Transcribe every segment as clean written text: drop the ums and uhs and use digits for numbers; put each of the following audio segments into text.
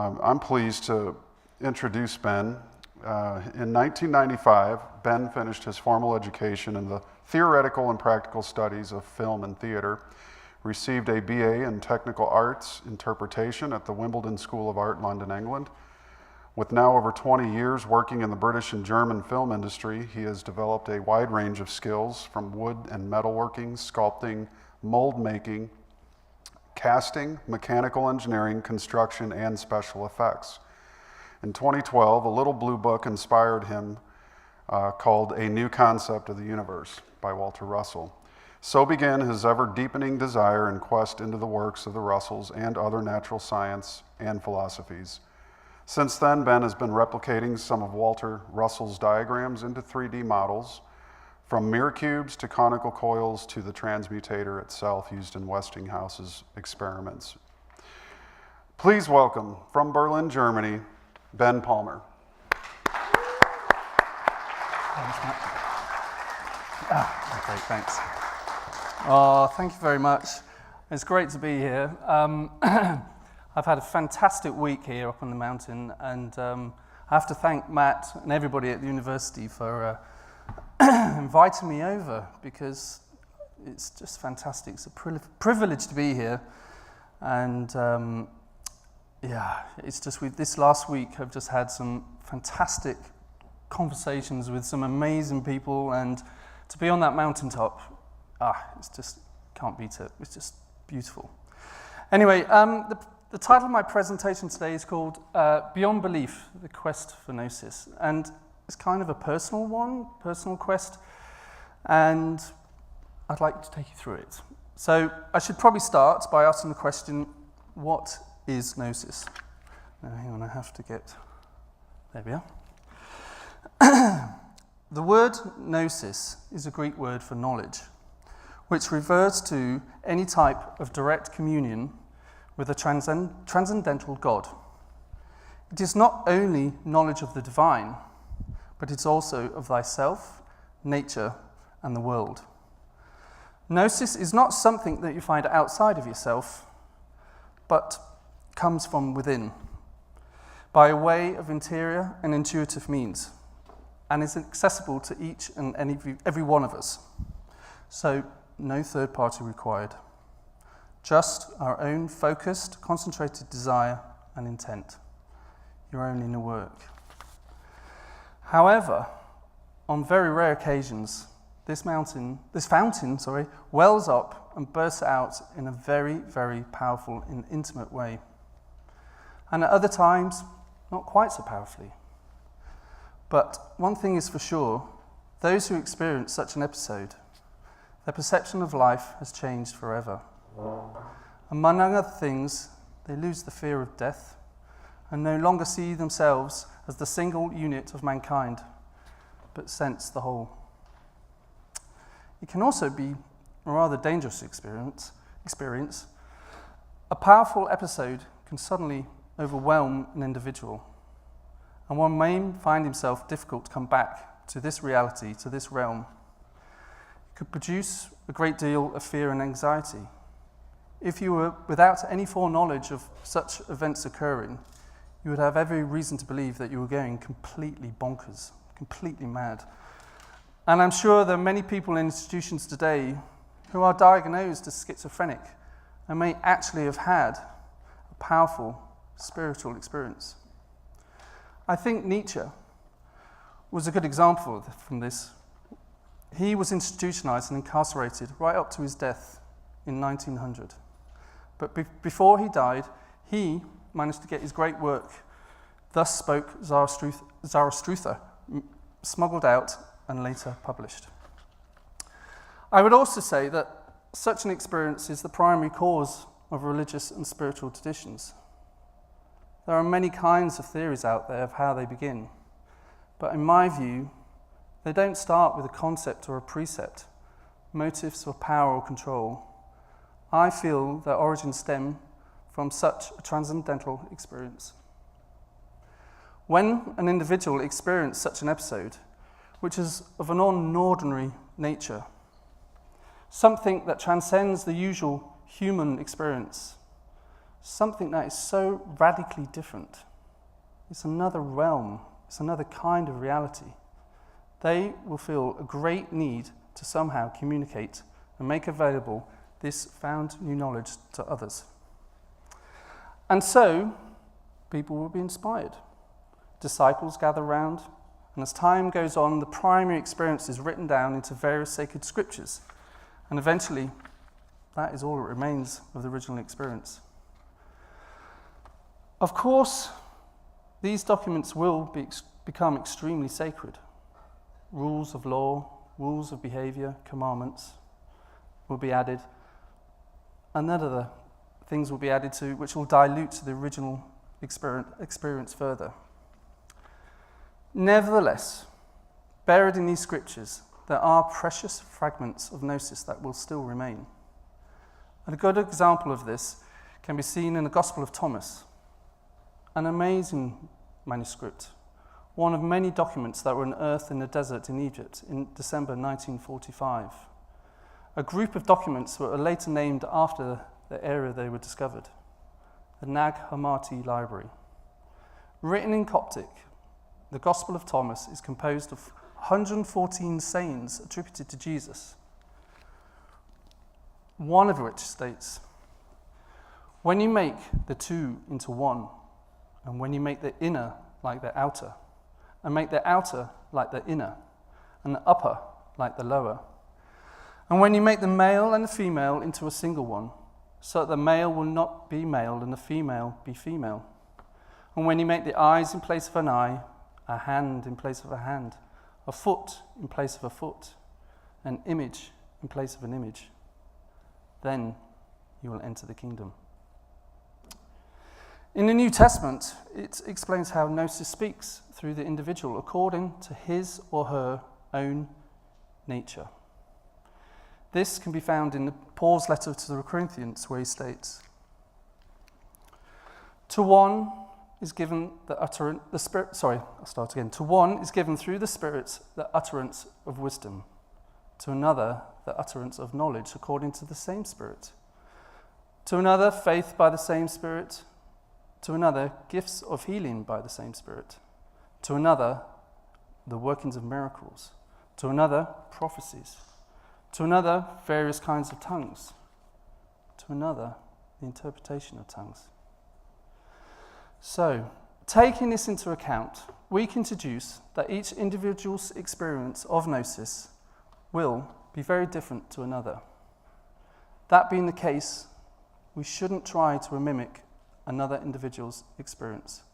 I'm pleased to introduce Ben. In 1995, Ben finished his formal education in the theoretical and practical studies of film and theater, received a BA in Technical Arts Interpretation at the Wimbledon School of Art, London, England. With now over 20 years working in the British and German film industry, he has developed a wide range of skills from wood and metalworking, sculpting, mold making, casting, mechanical engineering, construction, and special effects. In 2012, a little blue book inspired him called A New Concept of the Universe by Walter Russell. So began his ever-deepening desire and quest into the works of the Russells and other natural science and philosophies. Since then, Ben has been replicating some of Walter Russell's diagrams into 3D models, from mirror cubes to conical coils to the transmutator itself used in Westinghouse's experiments. Please welcome, from Berlin, Germany, Ben Palmer. Thanks, Matt. Okay, thanks. Oh, thank you very much. It's great to be here. I've had a fantastic week here up on the mountain, and I have to thank Matt and everybody at the university for inviting me over, because it's just fantastic. It's a privilege to be here, and yeah, it's just this last week I've just had some fantastic conversations with some amazing people, and to be on that mountaintop, it's just, can't beat it. It's just beautiful. Anyway, the title of my presentation today is called Beyond Belief, The Quest for Gnosis. And it's kind of a personal quest, and I'd like to take you through it. So I should probably start by asking the question, what is Gnosis? Now, hang on, I have to get, there we are. The word Gnosis is a Greek word for knowledge, which refers to any type of direct communion with a transcendental God. It is not only knowledge of the divine, but it's also of thyself, nature, and the world. Gnosis is not something that you find outside of yourself, but comes from within, by a way of interior and intuitive means, and is accessible to each and every one of us. So, no third party required. Just our own focused, concentrated desire and intent, your own inner work. However, on very rare occasions, this fountain, wells up and bursts out in a very, very powerful and intimate way. And at other times, not quite so powerfully. But one thing is for sure, those who experience such an episode, their perception of life has changed forever. Among other things, they lose the fear of death and no longer see themselves as the single unit of mankind, but sense the whole. It can also be a rather dangerous experience. A powerful episode can suddenly overwhelm an individual, and one may find himself difficult to come back to this reality, to this realm. It could produce a great deal of fear and anxiety. If you were without any foreknowledge of such events occurring, you would have every reason to believe that you were going completely bonkers, completely mad. And I'm sure there are many people in institutions today who are diagnosed as schizophrenic and may actually have had a powerful spiritual experience. I think Nietzsche was a good example from this. He was institutionalized and incarcerated right up to his death in 1900. But before he died, he managed to get his great work, Thus Spoke Zarathustra, smuggled out and later published. I would also say that such an experience is the primary cause of religious and spiritual traditions. There are many kinds of theories out there of how they begin, but in my view, they don't start with a concept or a precept, motives for power or control. I feel their origins stem from such a transcendental experience. When an individual experiences such an episode, which is of an unordinary nature, something that transcends the usual human experience, something that is so radically different. It's another realm, it's another kind of reality. They will feel a great need to somehow communicate and make available this found new knowledge to others. And so, people will be inspired. Disciples gather round, and as time goes on, the primary experience is written down into various sacred scriptures, and eventually, that is all that remains of the original experience. Of course, these documents will become extremely sacred. Rules of law, rules of behavior, commandments will be added, and then other things will be added to which will dilute the original experience further. Nevertheless, buried in these scriptures, there are precious fragments of Gnosis that will still remain. And a good example of this can be seen in the Gospel of Thomas, an amazing manuscript, one of many documents that were unearthed in the desert in Egypt in December 1945. A group of documents were later named after the area they were discovered, the Nag Hammadi Library. Written in Coptic, the Gospel of Thomas is composed of 114 sayings attributed to Jesus, one of which states, "When you make the two into one, and when you make the inner like the outer, and make the outer like the inner, and the upper like the lower, and when you make the male and the female into a single one, so that the male will not be male and the female be female, and when you make the eyes in place of an eye, a hand in place of a hand, a foot in place of a foot, an image in place of an image, then you will enter the kingdom." In the New Testament, it explains how Gnosis speaks through the individual according to his or her own nature. This can be found in Paul's letter to the Corinthians, where he states, To one is given through the Spirit the utterance of wisdom, to another the utterance of knowledge according to the same Spirit, to another faith by the same Spirit, to another gifts of healing by the same Spirit, to another the workings of miracles, to another prophecies, to another various kinds of tongues, to another the interpretation of tongues. So, taking this into account, we can deduce that each individual's experience of Gnosis will be very different to another. That being the case, we shouldn't try to mimic another individual's experience,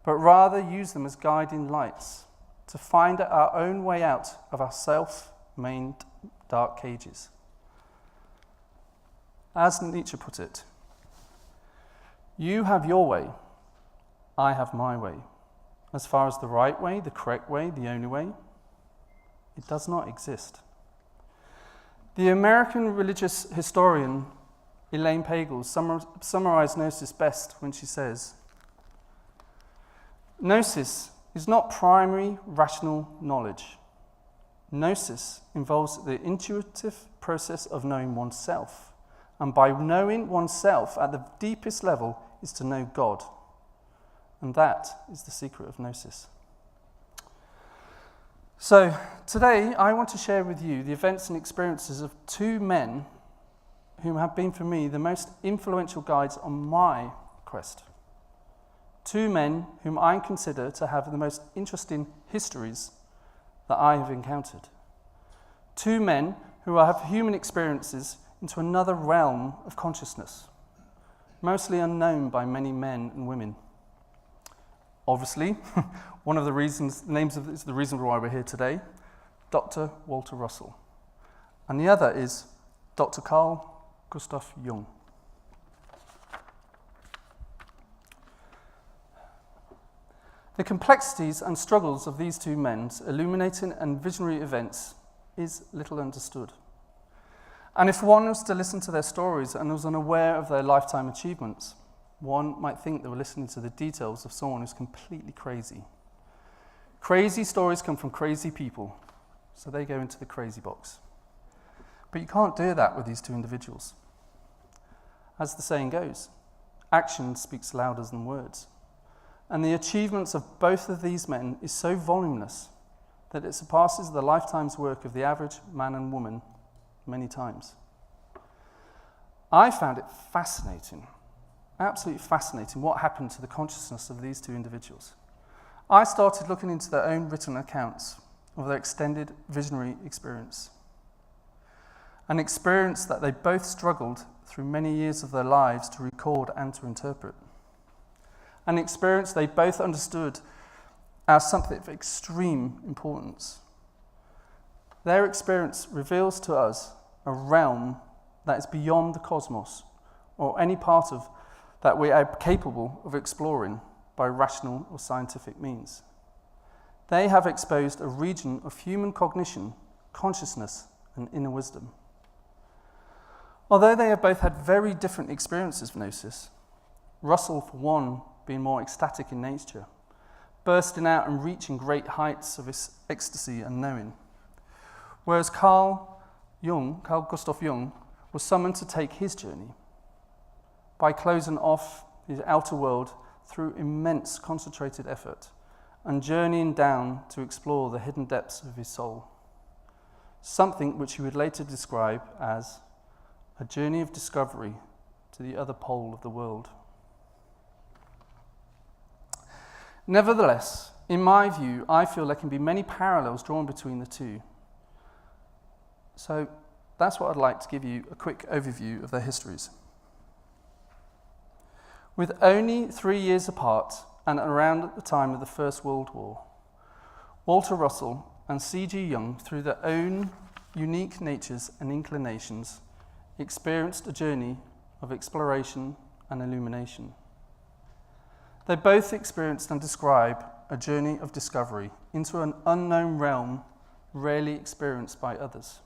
but rather use them as guiding lights to find our own way out of our self-made dark cages. As Nietzsche put it, "You have your way, I have my way. As far as the right way, the correct way, the only way, it does not exist." The American religious historian Elaine Pagels summarized Gnosis best when she says, "Gnosis is not primary rational knowledge. Gnosis involves the intuitive process of knowing oneself, and by knowing oneself at the deepest level is to know God. And that is the secret of Gnosis." So, today I want to share with you the events and experiences of two men whom have been for me the most influential guides on my quest. Two men whom I consider to have the most interesting histories that I have encountered. Two men who have human experiences into another realm of consciousness, mostly unknown by many men and women. Obviously, one of the names of is the reason why we're here today, Dr. Walter Russell. And the other is Dr. Carl Gustav Jung. The complexities and struggles of these two men's illuminating and visionary events is little understood. And if one was to listen to their stories and was unaware of their lifetime achievements, one might think they were listening to the details of someone who's completely crazy. Crazy stories come from crazy people, so they go into the crazy box. But you can't do that with these two individuals. As the saying goes, Action speaks louder than words. And the achievements of both of these men is so voluminous that it surpasses the lifetime's work of the average man and woman many times. I found it fascinating, absolutely fascinating, what happened to the consciousness of these two individuals. I started looking into their own written accounts of their extended visionary experience. An experience that they both struggled through many years of their lives to record and to interpret. An experience they both understood as something of extreme importance. Their experience reveals to us a realm that is beyond the cosmos or any part of that we are capable of exploring by rational or scientific means. They have exposed a region of human cognition, consciousness, and inner wisdom. Although they have both had very different experiences of Gnosis, Russell, for one, being more ecstatic in nature, bursting out and reaching great heights of ecstasy and knowing, whereas Carl Gustav Jung, was summoned to take his journey by closing off his outer world through immense concentrated effort and journeying down to explore the hidden depths of his soul, something which he would later describe as a journey of discovery to the other pole of the world. Nevertheless, in my view, I feel there can be many parallels drawn between the two. So that's what I'd like to give you a quick overview of their histories. With only 3 years apart and around at the time of the First World War, Walter Russell and C.G. Jung, through their own unique natures and inclinations, experienced a journey of exploration and illumination. They both experienced and describe a journey of discovery into an unknown realm rarely experienced by others.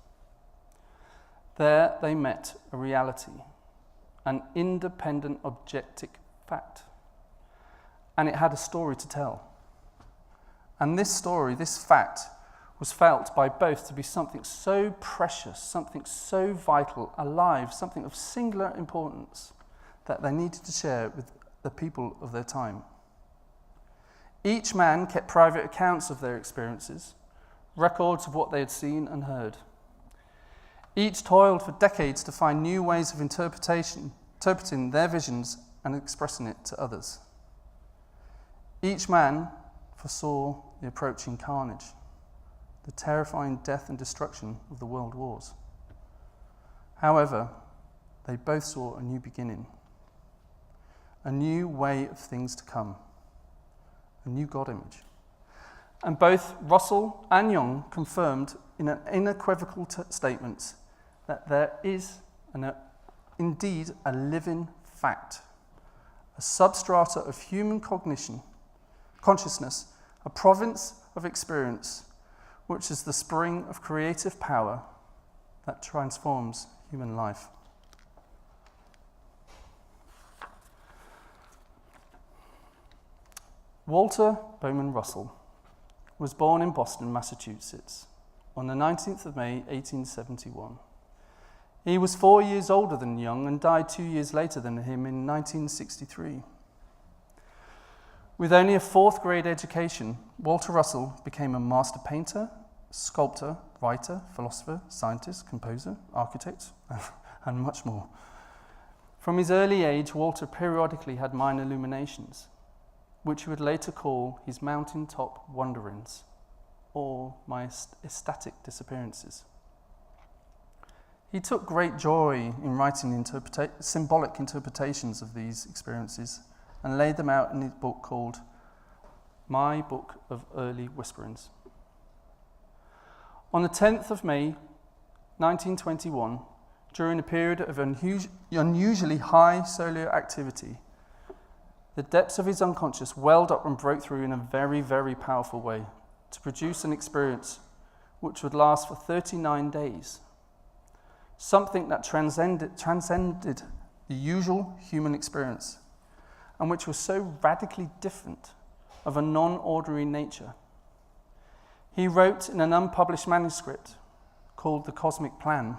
There they met a reality, an independent objective fact, and it had a story to tell. And this story, this fact, was felt by both to be something so precious, something so vital, alive, something of singular importance that they needed to share with the people of their time. Each man kept private accounts of their experiences, records of what they had seen and heard. Each toiled for decades to find new ways of interpreting their visions and expressing it to others. Each man foresaw the approaching carnage, the terrifying death and destruction of the world wars. However, they both saw a new beginning, a new way of things to come, a new God image. And both Russell and Jung confirmed in an unequivocal statement that there is indeed a living fact, a substrata of human consciousness, a province of experience, which is the spring of creative power that transforms human life. Walter Bowman Russell was born in Boston, Massachusetts, on the 19th of May, 1871. He was 4 years older than Jung and died 2 years later than him in 1963. With only a fourth grade education, Walter Russell became a master painter, sculptor, writer, philosopher, scientist, composer, architect, and much more. From his early age, Walter periodically had minor illuminations, which he would later call his mountaintop wanderings, or my ecstatic disappearances. He took great joy in writing symbolic interpretations of these experiences and laid them out in his book called My Book of Early Whisperings. On the 10th of May, 1921, during a period of unusually high solar activity, the depths of his unconscious welled up and broke through in a very, very powerful way to produce an experience which would last for 39 days. Something that transcended the usual human experience and which was so radically different, of a non-ordinary nature. He wrote in an unpublished manuscript called The Cosmic Plan.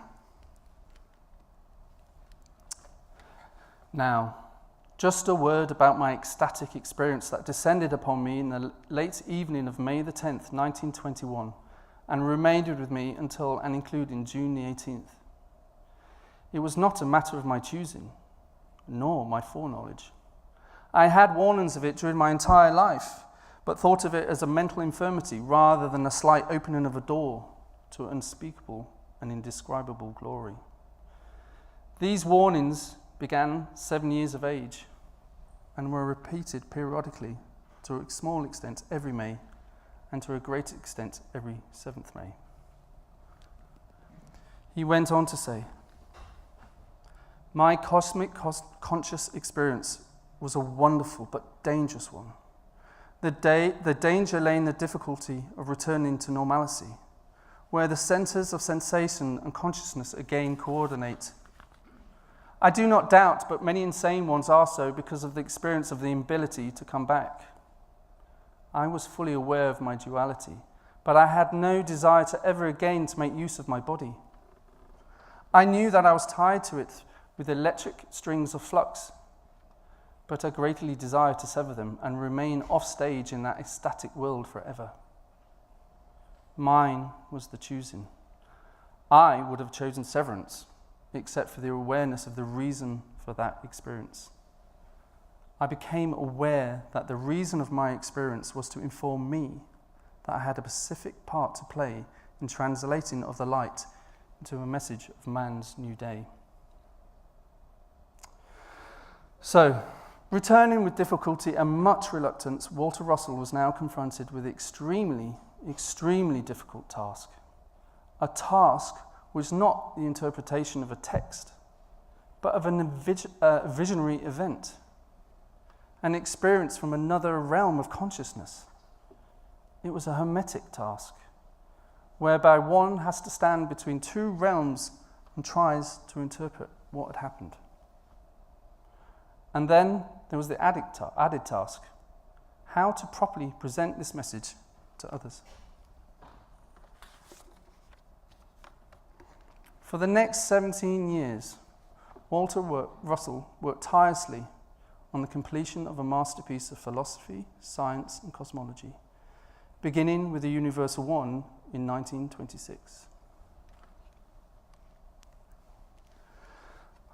Now, Just a word about my ecstatic experience that descended upon me in the late evening of May the 10th, 1921, and remained with me until and including June the 18th. It was not a matter of my choosing, nor my foreknowledge. I had warnings of it during my entire life, but thought of it as a mental infirmity rather than a slight opening of a door to unspeakable and indescribable glory. These warnings began 7 years of age and were repeated periodically, to a small extent every May, and to a great extent every 7th May. He went on to say, my cosmic conscious experience was a wonderful but dangerous one. The danger lay in the difficulty of returning to normalcy, where the centers of sensation and consciousness again coordinate. I do not doubt, but many insane ones are so because of the experience of the inability to come back. I was fully aware of my duality, but I had no desire to ever again to make use of my body. I knew that I was tied to it with electric strings of flux, but I greatly desired to sever them and remain off stage in that ecstatic world forever. Mine was the choosing. I would have chosen severance, except for the awareness of the reason for that experience. I became aware that the reason of my experience was to inform me that I had a specific part to play in translating of the light into a message of man's new day. So, returning with difficulty and much reluctance, Walter Russell was now confronted with an extremely difficult task. A task was not the interpretation of a text, but of a visionary event, an experience from another realm of consciousness. It was a hermetic task, whereby one has to stand between two realms and tries to interpret what had happened. And then there was the added task, how to properly present this message to others. For the next 17 years, Walter Russell worked tirelessly on the completion of a masterpiece of philosophy, science, and cosmology, beginning with the Universal One in 1926.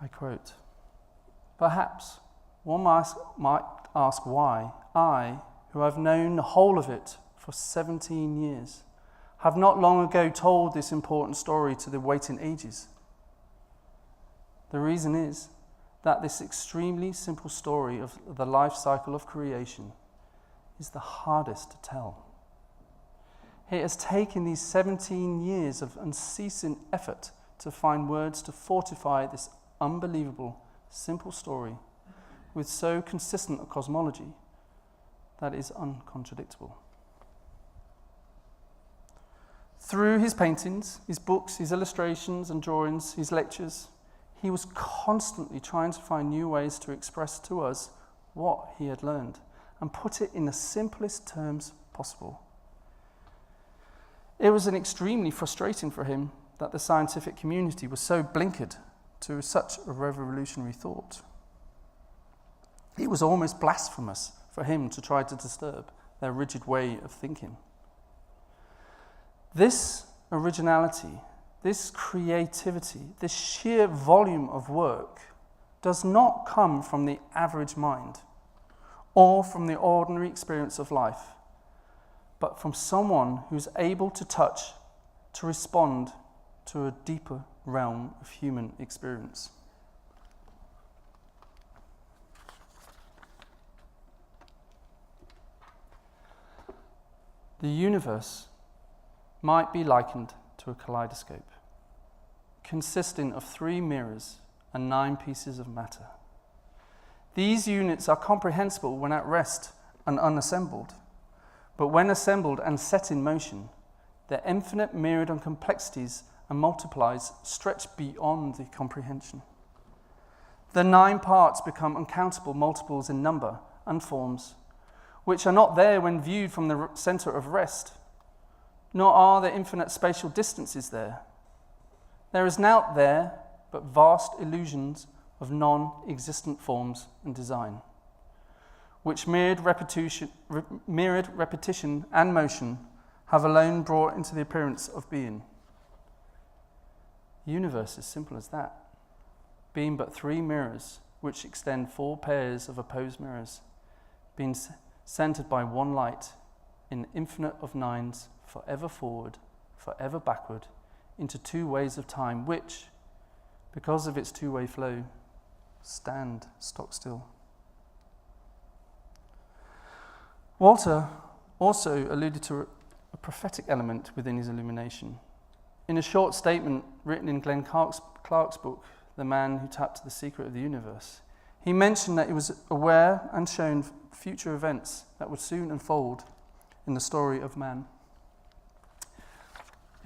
I quote, perhaps one might ask why I, who have known the whole of it for 17 years, have not long ago told this important story to the waiting ages. The reason is that this extremely simple story of the life cycle of creation is the hardest to tell. It has taken these 17 years of unceasing effort to find words to fortify this unbelievable, simple story with so consistent a cosmology that is uncontradictable. Through his paintings, his books, his illustrations and drawings, his lectures, he was constantly trying to find new ways to express to us what he had learned and put it in the simplest terms possible. It was extremely frustrating for him that the scientific community was so blinkered to such a revolutionary thought. It was almost blasphemous for him to try to disturb their rigid way of thinking. This originality, this creativity, this sheer volume of work does not come from the average mind or from the ordinary experience of life, but from someone who's able to touch, to respond to a deeper realm of human experience. The universe might be likened to a kaleidoscope, consisting of 3 mirrors and 9 pieces of matter. These units are comprehensible when at rest and unassembled, but when assembled and set in motion, their infinite myriad of complexities and multiplies stretch beyond the comprehension. The 9 parts become uncountable multiples in number and forms, which are not there when viewed from the center of rest, nor are there infinite spatial distances there. There is naught there but vast illusions of non-existent forms and design. which mirrored repetition and motion, have alone brought into the appearance of being. The universe is simple as that, being but three mirrors which extend four pairs of opposed mirrors, being centered by one light in infinite of nines, forever forward, forever backward, into two ways of time which, because of its two-way flow, stand stock still. Walter also alluded to a prophetic element within his illumination. In a short statement written in Glenn Clark's book, The Man Who Tapped the Secret of the Universe, he mentioned that he was aware and shown future events that would soon unfold in the story of man.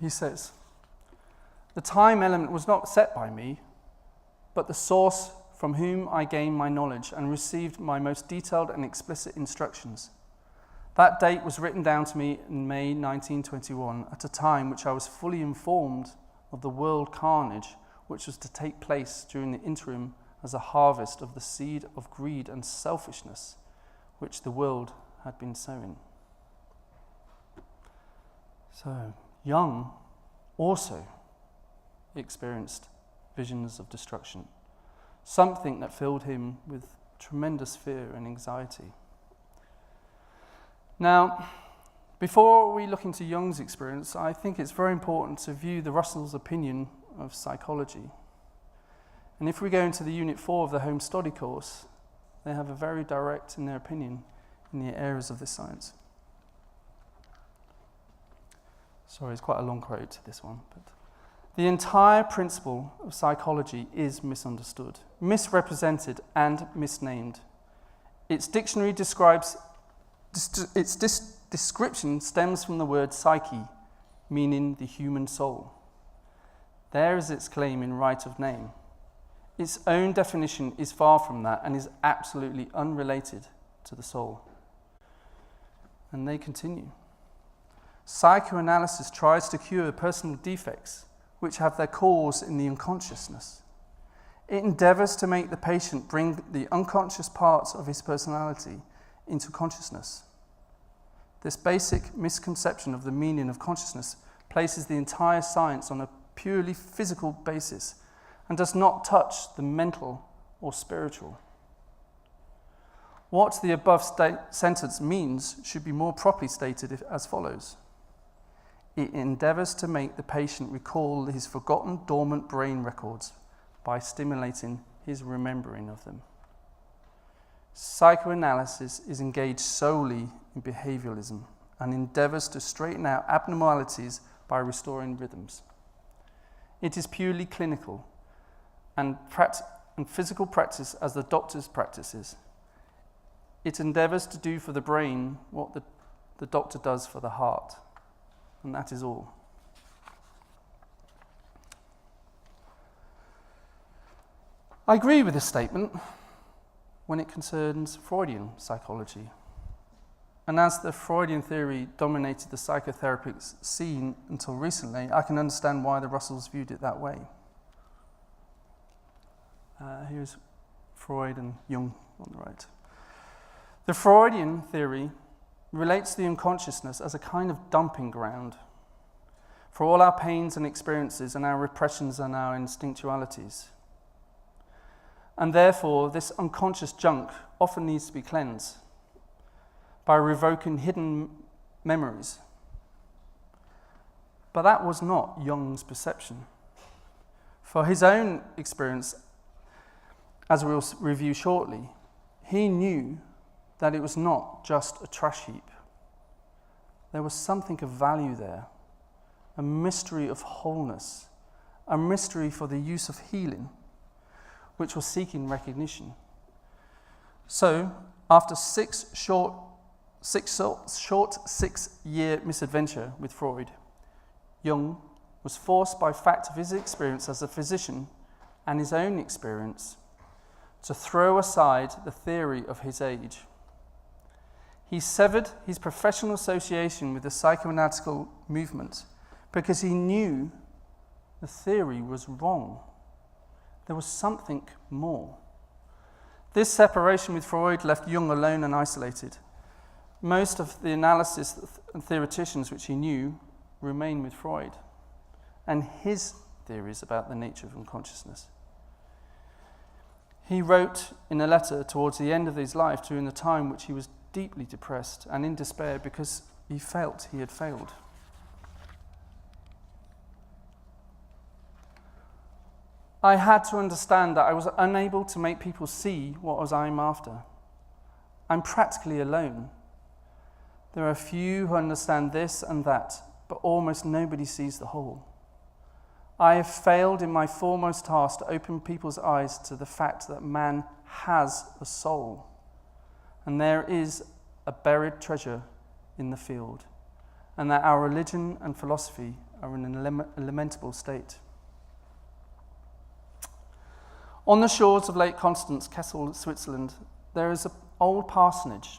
He says, "The time element was not set by me, but the source from whom I gained my knowledge and received my most detailed and explicit instructions. That date was written down to me in May 1921, at a time which I was fully informed of the world carnage which was to take place during the interim as a harvest of the seed of greed and selfishness which the world had been sowing." So, Jung also experienced visions of destruction, something that filled him with tremendous fear and anxiety. Now, before we look into Jung's experience, I think it's very important to view the Russell's opinion of psychology. And if we go into the Unit 4 of the Home Study course, they have a very direct in their opinion in the areas of this science. Sorry, it's quite a long quote, this one. But the entire principle of psychology is misunderstood, misrepresented, and misnamed. Its dictionary describes its description stems from the word psyche, meaning the human soul. There is its claim in right of name. Its own definition is far from that and is absolutely unrelated to the soul. And they continue. Psychoanalysis tries to cure personal defects which have their cause in the unconsciousness. It endeavours to make the patient bring the unconscious parts of his personality into consciousness. This basic misconception of the meaning of consciousness places the entire science on a purely physical basis and does not touch the mental or spiritual. What the above sentence means should be more properly stated as follows. It endeavours to make the patient recall his forgotten dormant brain records by stimulating his remembering of them. Psychoanalysis is engaged solely in behavioralism and endeavours to straighten out abnormalities by restoring rhythms. It is purely clinical and physical practice as the doctor's practices. It endeavours to do for the brain what the doctor does for the heart, and that is all. I agree with this statement when it concerns Freudian psychology. And as the Freudian theory dominated the psychotherapy scene until recently, I can understand why the Russells viewed it that way. Here's Freud and Jung on the right. The Freudian theory relates the unconsciousness as a kind of dumping ground for all our pains and experiences and our repressions and our instinctualities. And therefore, this unconscious junk often needs to be cleansed by revoking hidden memories. But that was not Jung's perception. For his own experience, as we'll review shortly, he knew that it was not just a trash heap. There was something of value there, a mystery of wholeness, a mystery for the use of healing, which was seeking recognition. So, after 6 6-year misadventure with Freud, Jung was forced by fact of his experience as a physician and his own experience to throw aside the theory of his age. He severed his professional association with the psychoanalytical movement because he knew the theory was wrong. There was something more. This separation with Freud left Jung alone and isolated. Most of the analysis and theoreticians which he knew remain with Freud and his theories about the nature of unconsciousness. He wrote in a letter towards the end of his life during the time which he was deeply depressed and in despair because he felt he had failed. I had to understand that I was unable to make people see what I'm after. I'm practically alone. There are a few who understand this and that, but almost nobody sees the whole. I have failed in my foremost task to open people's eyes to the fact that man has a soul, and there is a buried treasure in the field, and that our religion and philosophy are in an lamentable state. On the shores of Lake Constance, Kessel, Switzerland, there is an old parsonage.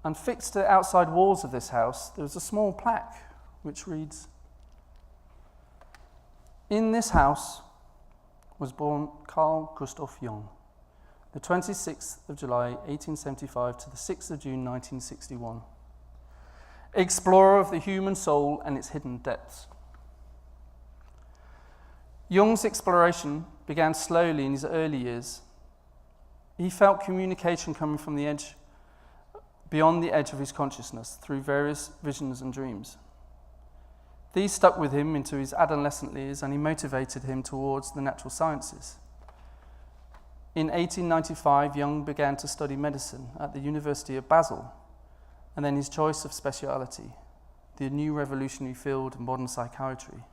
And fixed to the outside walls of this house, there is a small plaque which reads, "In this house was born Carl Gustav Jung, the 26th of July, 1875 to the 6th of June, 1961. Explorer of the human soul and its hidden depths." Jung's exploration began slowly in his early years. He felt communication coming from the edge, beyond the edge of his consciousness, through various visions and dreams. These stuck with him into his adolescent years, and he motivated him towards the natural sciences. In 1895, Jung began to study medicine at the University of Basel, and then his choice of speciality, the new revolutionary field of modern psychiatry,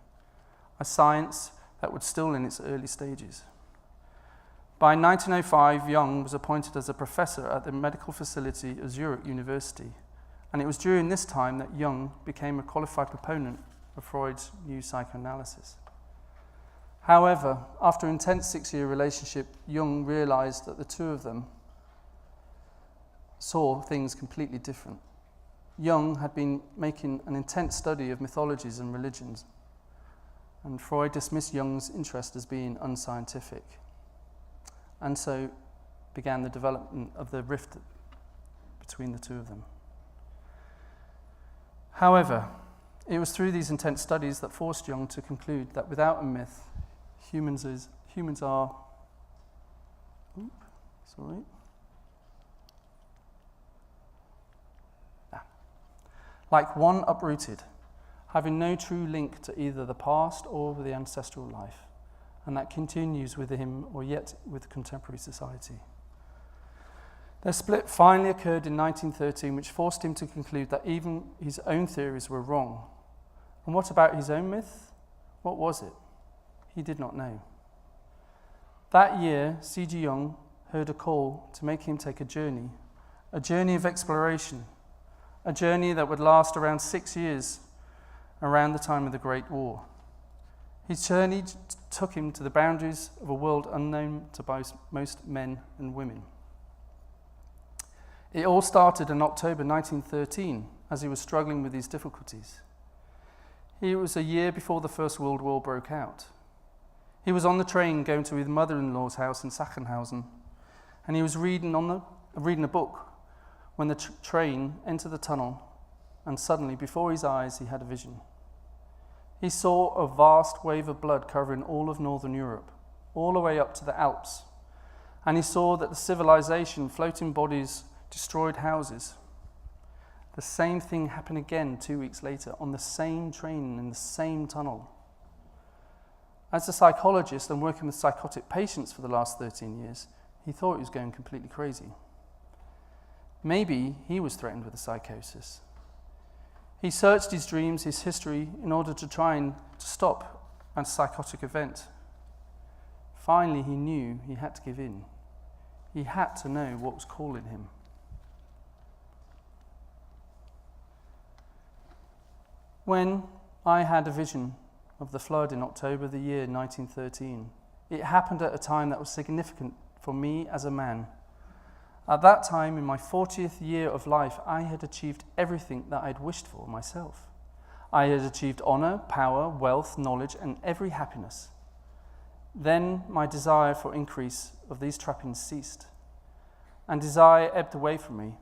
a science that was still in its early stages. By 1905, Jung was appointed as a professor at the medical facility of Zurich University, and it was during this time that Jung became a qualified proponent of Freud's new psychoanalysis. However, after an intense 6-year relationship, Jung realized that the two of them saw things completely different. Jung had been making an intense study of mythologies and religions, and Freud dismissed Jung's interest as being unscientific. And so began the development of the rift between the two of them. However, it was through these intense studies that forced Jung to conclude that without a myth, humans are like one uprooted, having no true link to either the past or the ancestral life, and that continues with him or yet with contemporary society. Their split finally occurred in 1913, which forced him to conclude that even his own theories were wrong. And what about his own myth? What was it? He did not know. That year, C.G. Jung heard a call to make him take a journey of exploration, a journey that would last around 6 years, around the time of the Great War. His journey took him to the boundaries of a world unknown to most men and women. It all started in October 1913, as he was struggling with these difficulties. It was a year before the First World War broke out. He was on the train going to his mother-in-law's house in Sachsenhausen, and he was reading a book when the train entered the tunnel, and suddenly, before his eyes, he had a vision. He saw a vast wave of blood covering all of Northern Europe, all the way up to the Alps, and he saw that the civilization, floating bodies, destroyed houses. The same thing happened again 2 weeks later on the same train in the same tunnel. As a psychologist and working with psychotic patients for the last 13 years, he thought he was going completely crazy. Maybe he was threatened with a psychosis. He searched his dreams, his history, in order to try and stop a psychotic event. Finally, he knew he had to give in. He had to know what was calling him. When I had a vision of the flood in October the year 1913, it happened at a time that was significant for me as a man. At that time, in my 40th year of life, I had achieved everything that I'd wished for myself. I had achieved honor, power, wealth, knowledge, and every happiness. Then my desire for increase of these trappings ceased, and desire ebbed away from me,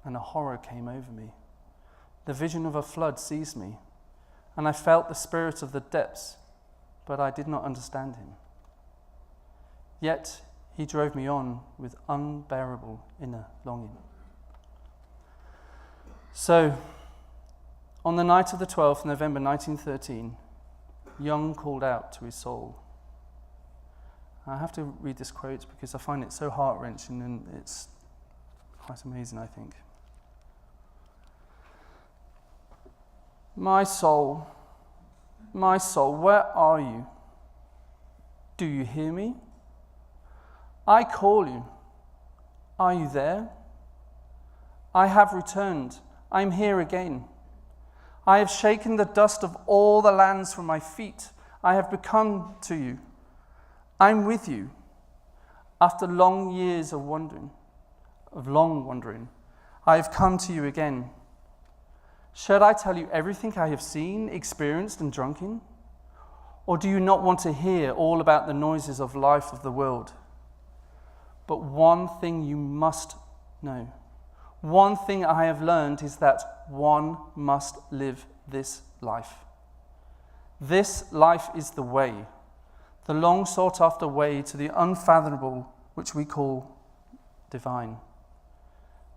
and a horror came over me. The vision of a flood seized me, and I felt the spirit of the depths, but I did not understand him. Yet he drove me on with unbearable inner longing. So, on the night of the 12th November 1913, Jung called out to his soul. I have to read this quote because I find it so heart-wrenching and it's quite amazing, I think. My soul, where are you? Do you hear me? I call you. Are you there? I have returned. I'm here again. I have shaken the dust of all the lands from my feet. I have become to you. I'm with you. After long years of wandering, I have come to you again. Should I tell you everything I have seen, experienced, and drunk in? Or do you not want to hear all about the noises of life of the world? But one thing you must know. One thing I have learned is that one must live this life. This life is the way, the long sought after way to the unfathomable, which we call divine.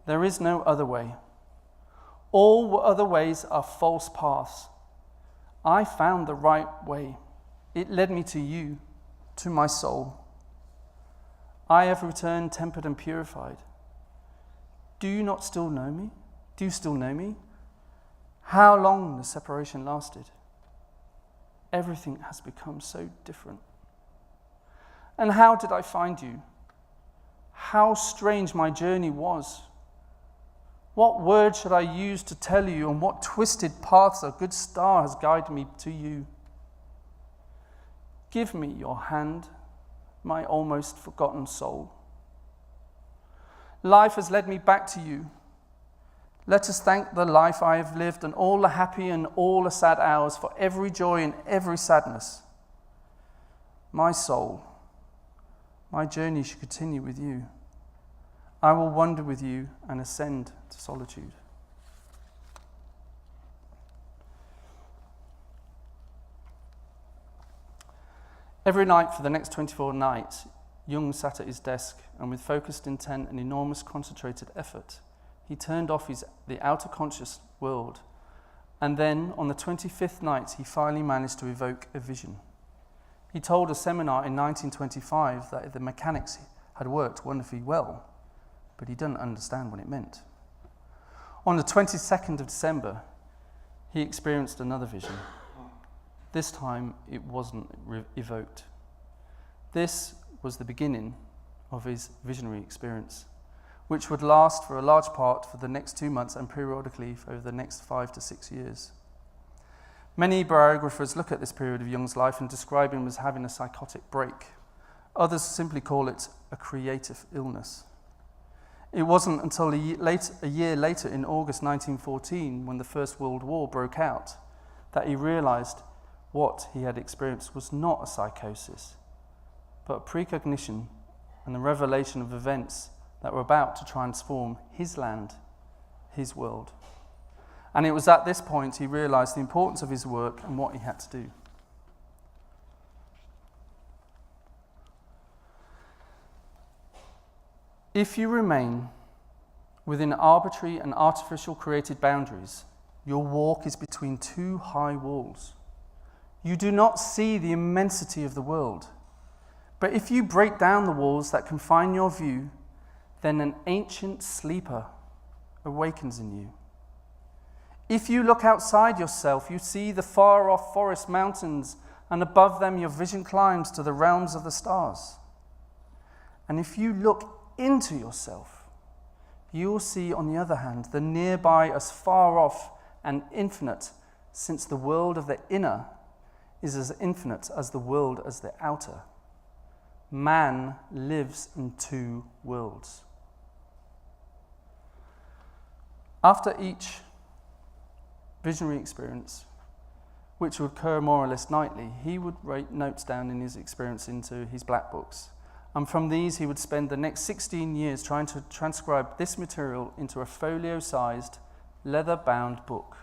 There is no other way. All other ways are false paths. I found the right way. It led me to you, to my soul. I have returned tempered and purified. Do you not still know me? Do you still know me? How long the separation lasted? Everything has become so different. And how did I find you? How strange my journey was. What word should I use to tell you, and what twisted paths a good star has guided me to you? Give me your hand, my almost forgotten soul. Life has led me back to you. Let us thank the life I have lived and all the happy and all the sad hours for every joy and every sadness. My soul, my journey should continue with you. I will wander with you and ascend to solitude. Every night for the next 24 nights, Jung sat at his desk and with focused intent and enormous concentrated effort, he turned off the outer conscious world, and then on the 25th night he finally managed to evoke a vision. He told a seminar in 1925 that the mechanics had worked wonderfully well, but he didn't understand what it meant. On the 22nd of December, he experienced another vision. This time it wasn't evoked. This was the beginning of his visionary experience, which would last for a large part for the next 2 months and periodically for over the next 5 to 6 years. Many biographers look at this period of Jung's life and describe him as having a psychotic break. Others simply call it a creative illness. It wasn't until a year later, in August 1914, when the First World War broke out, that he realized what he had experienced was not a psychosis, but a precognition and a revelation of events that were about to transform his land, his world. And it was at this point he realized the importance of his work and what he had to do. If you remain within arbitrary and artificial created boundaries, your walk is between two high walls. You do not see the immensity of the world. But if you break down the walls that confine your view, then an ancient sleeper awakens in you. If you look outside yourself, you see the far-off forest mountains, and above them your vision climbs to the realms of the stars. And if you look into yourself, you will see, on the other hand, the nearby as far off and infinite, since the world of the inner is as infinite as the world as the outer. Man lives in two worlds. After each visionary experience, which would occur more or less nightly, he would write notes down in his experience into his black books. And from these, he would spend the next 16 years trying to transcribe this material into a folio-sized, leather-bound book.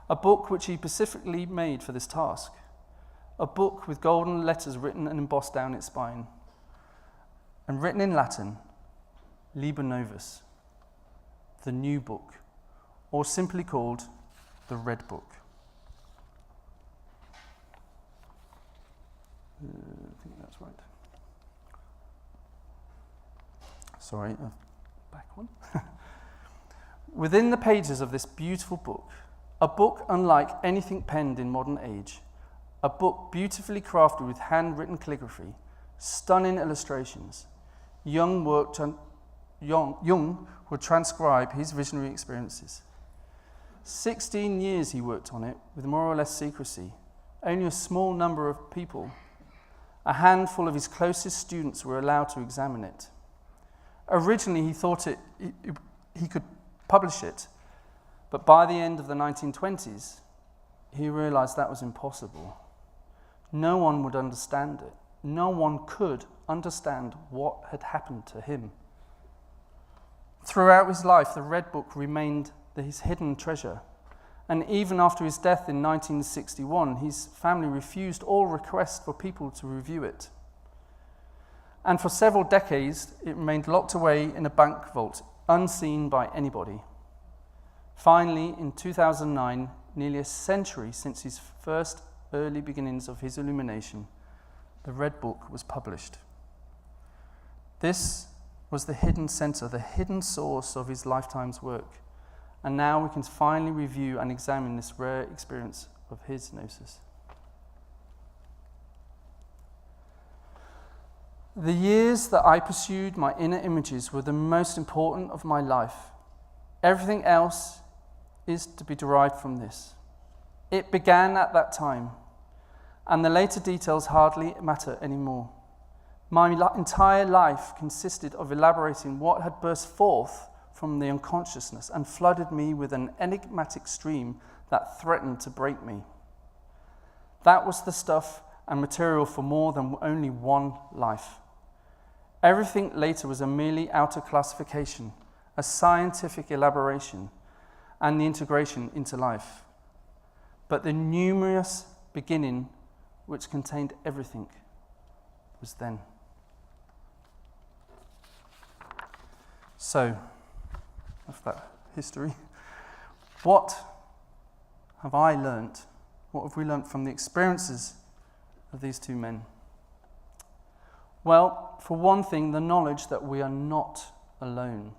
A book which he specifically made for this task. A book with golden letters written and embossed down its spine. And written in Latin, Liber Novus, the new book, or simply called the Red Book. I think that's right. Sorry, back one. Within the pages of this beautiful book, a book unlike anything penned in modern age, a book beautifully crafted with handwritten calligraphy, stunning illustrations, Jung would transcribe his visionary experiences. 16 years he worked on it with more or less secrecy. Only a small number of people, a handful of his closest students, were allowed to examine it. Originally, he thought he could publish it, but by the end of the 1920s, he realized that was impossible. No one would understand it. No one could understand what had happened to him. Throughout his life, the Red Book remained his hidden treasure, and even after his death in 1961, his family refused all requests for people to review it. And for several decades, it remained locked away in a bank vault, unseen by anybody. Finally, in 2009, nearly a century since his first early beginnings of his illumination, the Red Book was published. This was the hidden center, the hidden source of his lifetime's work. And now we can finally review and examine this rare experience of his Gnosis. The years that I pursued my inner images were the most important of my life. Everything else is to be derived from this. It began at that time, and the later details hardly matter anymore. My entire life consisted of elaborating what had burst forth from the unconsciousness and flooded me with an enigmatic stream that threatened to break me. That was the stuff and material for more than only one life. Everything later was a merely outer classification, a scientific elaboration, and the integration into life. But the numerous beginning, which contained everything, was then. So, of that history, what have I learnt? What have we learnt from the experiences of these two men? Well, for one thing, the knowledge that we are not alone.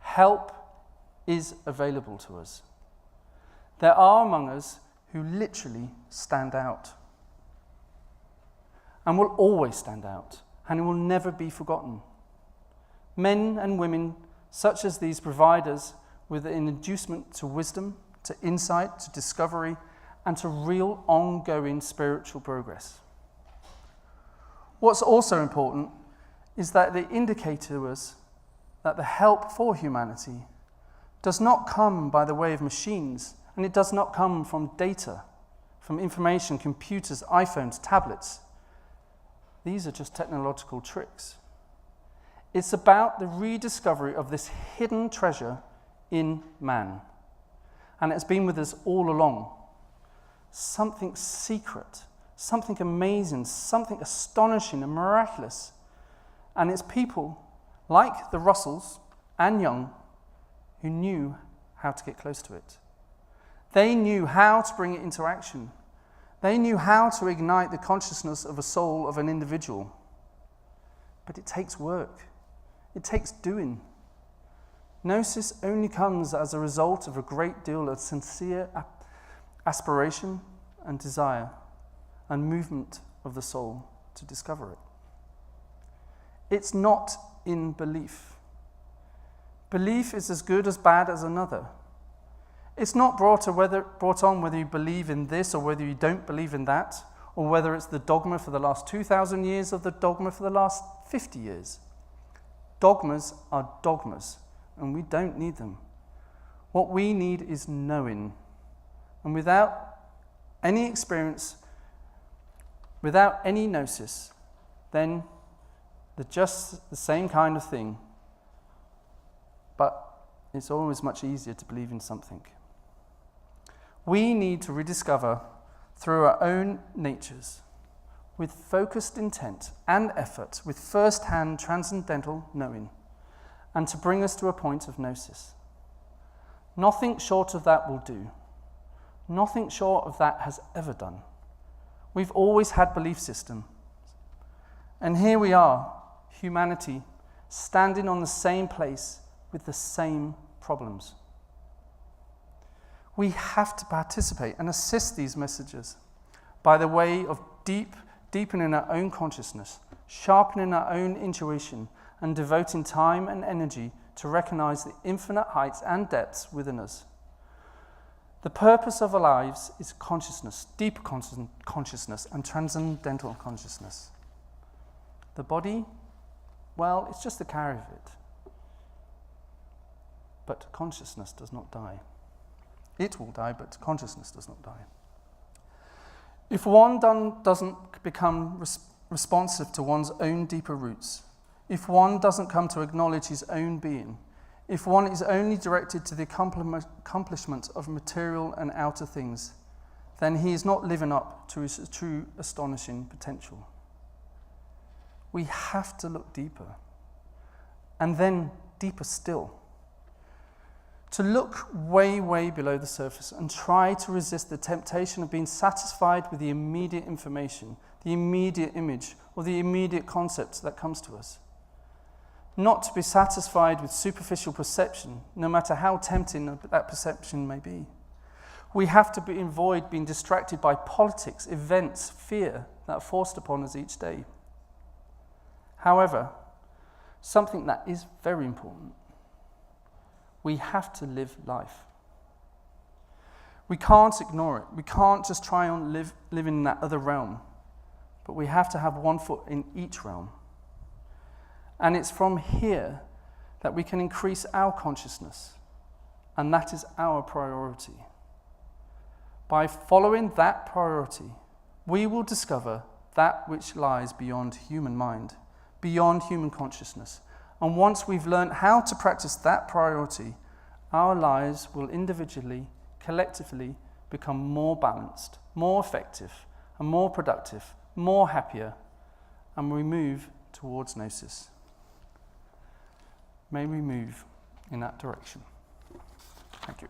Help is available to us. There are among us who literally stand out and will always stand out and will never be forgotten. Men and women such as these provide us with an inducement to wisdom, to insight, to discovery, and to real ongoing spiritual progress. What's also important is that they indicate to us that the help for humanity does not come by the way of machines, and it does not come from data, from information, computers, iPhones, tablets. These are just technological tricks. It's about the rediscovery of this hidden treasure in man. And it's been with us all along. Something secret, something amazing, something astonishing and miraculous. And it's people like the Russells and Jung who knew how to get close to it. They knew how to bring it into action. They knew how to ignite the consciousness of a soul of an individual. But it takes work. It takes doing. Gnosis only comes as a result of a great deal of sincere aspiration and desire and movement of the soul to discover it. It's not in belief. Belief is as good as bad as another. It's not brought on whether you believe in this or whether you don't believe in that, or whether it's the dogma for the last 2,000 years or the dogma for the last 50 years. Dogmas are dogmas, and we don't need them. What we need is knowing. And without any experience without any gnosis, then they're just the same kind of thing, but it's always much easier to believe in something. We need to rediscover through our own natures, with focused intent and effort, with first-hand transcendental knowing, and to bring us to a point of gnosis. Nothing short of that will do. Nothing short of that has ever done. We've always had belief systems. And here we are, humanity, standing on the same place with the same problems. We have to participate and assist these messages by the way of deepening our own consciousness, sharpening our own intuition, and devoting time and energy to recognize the infinite heights and depths within us. The purpose of our lives is consciousness, deep consciousness, and transcendental consciousness. The body, well, it's just a carrier of it. But consciousness does not die. It will die, but consciousness does not die. If one doesn't become responsive to one's own deeper roots, if one doesn't come to acknowledge his own being, if one is only directed to the accomplishment of material and outer things, then he is not living up to his true astonishing potential. We have to look deeper, and then deeper still. To look way, way below the surface and try to resist the temptation of being satisfied with the immediate information, the immediate image, or the immediate concept that comes to us. Not to be satisfied with superficial perception, no matter how tempting that perception may be. We have to avoid being distracted by politics, events, fear that are forced upon us each day. However, something that is very important, we have to live life. We can't ignore it. We can't just try and live in that other realm, but we have to have one foot in each realm. And it's from here that we can increase our consciousness, and that is our priority. By following that priority, we will discover that which lies beyond human mind, beyond human consciousness. And once we've learned how to practice that priority, our lives will individually, collectively become more balanced, more effective, and more productive, more happier, and we move towards Gnosis. May we move in that direction. Thank you.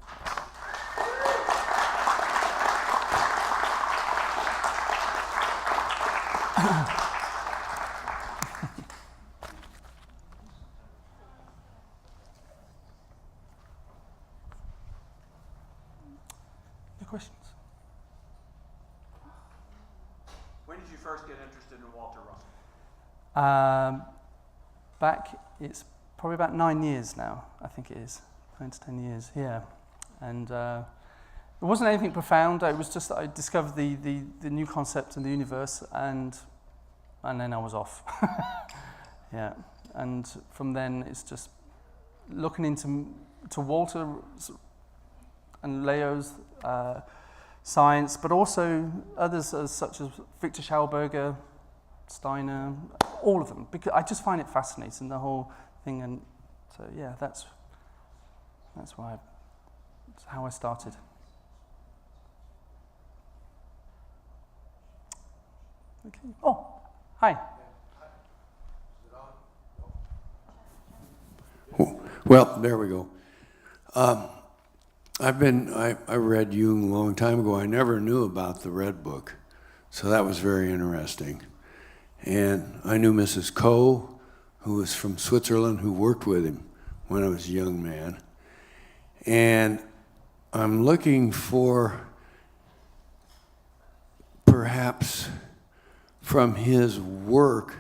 Any questions? When did you first get interested in Walter Russell? It's probably about 9 years now, I think it is. 9 to 10 years, yeah. And it wasn't anything profound. It was just that I discovered the new concept in the universe, and then I was off. Yeah. And from then, it's just looking into Walter and Leo's science, but also others such as Victor Schauberger, Steiner, all of them, because I just find it fascinating, the whole thing. And so yeah, that's how I started. Okay. Oh, hi. Well, there we go. I read Jung a long time ago. I never knew about the Red Book, so that was very interesting. And I knew Mrs. Coe, who was from Switzerland, who worked with him when I was a young man. And I'm looking for perhaps from his work,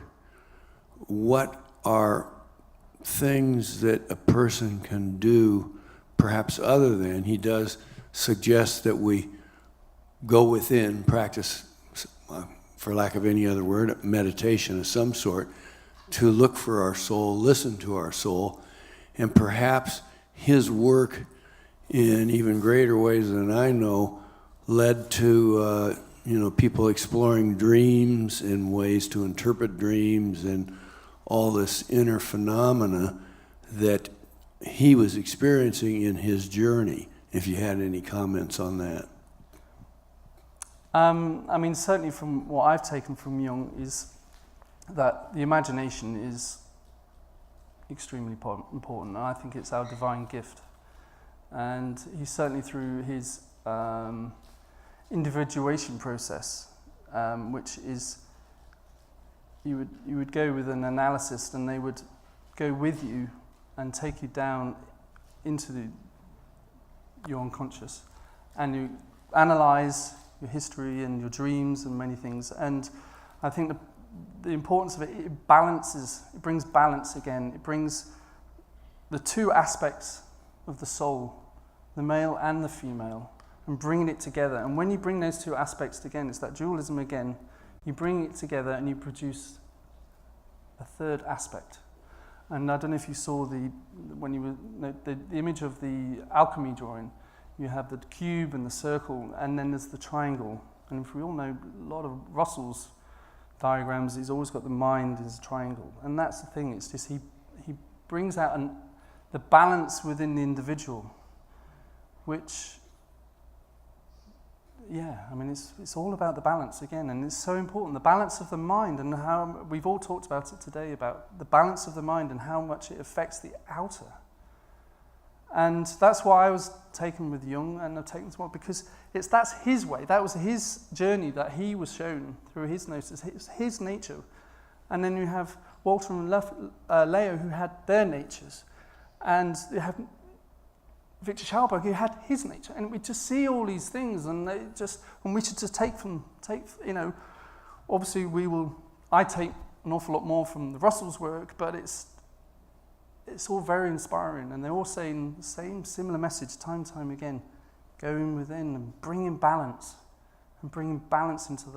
what are things that a person can do, perhaps other than, he does suggest that we go within, practice, for lack of any other word, meditation of some sort, to look for our soul, listen to our soul, and perhaps his work in even greater ways than I know led to people exploring dreams and ways to interpret dreams and all this inner phenomena that he was experiencing in his journey. If you had any comments on that. I mean, certainly from what I've taken from Jung is that the imagination is extremely important, and I think it's our divine gift. And he certainly, through his individuation process, which is you would go with an analyst, and they would go with you and take you down into your unconscious, and you analyze your history and your dreams and many things. And I think the importance of it, it brings balance again. It brings the two aspects of the soul, the male and the female, and bringing it together. And when you bring those two aspects together, it's that dualism again. You bring it together and you produce a third aspect. And I don't know if you saw the image of the alchemy drawing. You have the cube and the circle, and then there's the triangle. And if we all know, a lot of Russell's diagrams, he's always got the mind as a triangle. And that's the thing, it's just he brings out the balance within the individual, which, yeah, I mean, it's all about the balance again, and it's so important, the balance of the mind, and how we've all talked about it today, about the balance of the mind and how much it affects the outer. And that's why I was taken with Jung, and I've taken this one because that's his way. That was his journey that he was shown through his Gnosis, his nature. And then you have Walter and Leo, who had their natures, and you have Victor Schauberg, who had his nature. And we just see all these things, and we should just take, obviously I take an awful lot more from the Russell's work, but it's all very inspiring, and they're all saying the same similar message time and time again. Going within and bringing balance into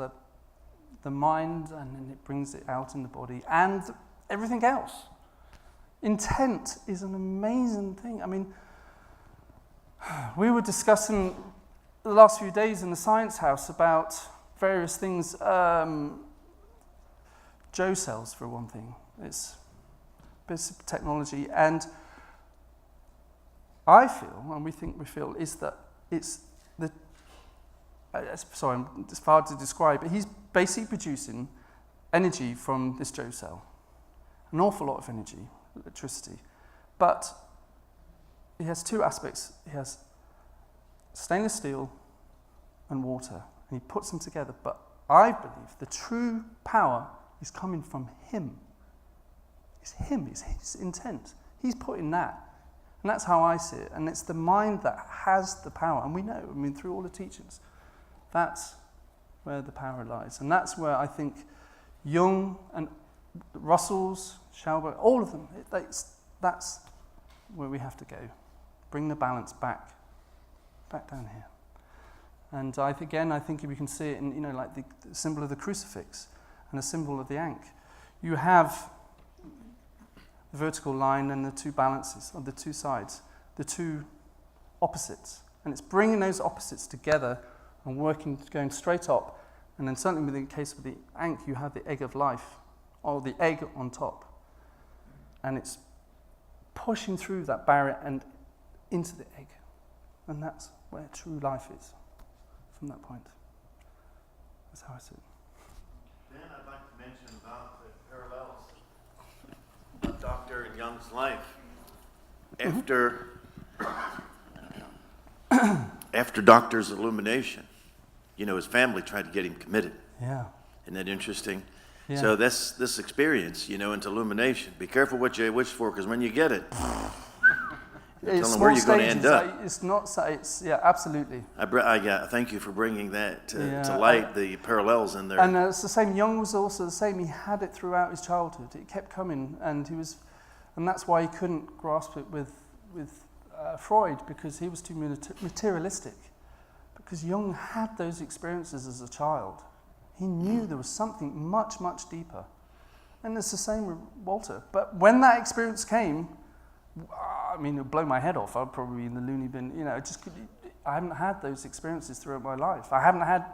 the mind, and then it brings it out in the body and everything else. Intent is an amazing thing. I mean, we were discussing the last few days in the science house about various things. Joe cells, for one thing. It's bits of technology, and I feel, and we feel, is that it's it's hard to describe, but he's basically producing energy from this Joe cell, an awful lot of energy, electricity, but he has two aspects. He has stainless steel and water, and he puts them together, but I believe the true power is coming from him. It's him, it's his intent. He's putting that. And that's how I see it. And it's the mind that has the power. And we know, through all the teachings, that's where the power lies. And that's where I think Jung and Russell's, Schauberg, all of them, that's where we have to go. Bring the balance back down here. And I think if we can see it in, like the symbol of the crucifix and the symbol of the Ankh. You have the vertical line and the two balances on the two sides, the two opposites. And it's bringing those opposites together and going straight up. And then certainly within the case of the Ankh, you have the egg of life, or the egg on top. And it's pushing through that barrier and into the egg. And that's where true life is, from that point. That's how I see it. Then I'd like to mention about the parallels of Dr. and Jung's life. After Doctor's illumination, his family tried to get him committed. Yeah. Isn't that interesting? Yeah. So this experience, into illumination. Be careful what you wish for, because when you get it, you're telling where you're going to end up. It's not. Yeah, absolutely. I thank you for bringing that to light, the parallels in there. And it's the same. Jung was also the same. He had it throughout his childhood. It kept coming, and that's why he couldn't grasp it with Freud, because he was too materialistic. Because Jung had those experiences as a child. He knew there was something much, much deeper. And it's the same with Walter. But when that experience came, it would blow my head off. I'd probably be in the loony bin. I haven't had those experiences throughout my life. I haven't had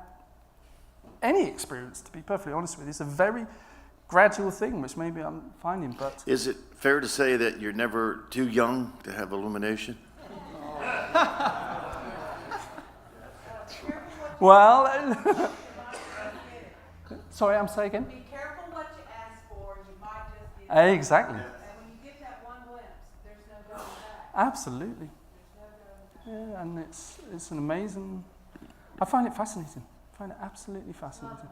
any experience, to be perfectly honest with you. It's a very gradual thing, which maybe I'm finding, but... Is it fair to say that you're never too young to have illumination? Well... Sorry, I'm saying again? Be careful what you ask for, you might just get it. Exactly. And when you get that one glimpse, there's no going back. Absolutely. There's no going back. Yeah, and it's an amazing... I find it fascinating. I find it absolutely fascinating.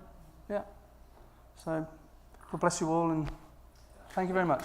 Yeah. So, God bless you all, and thank you very much.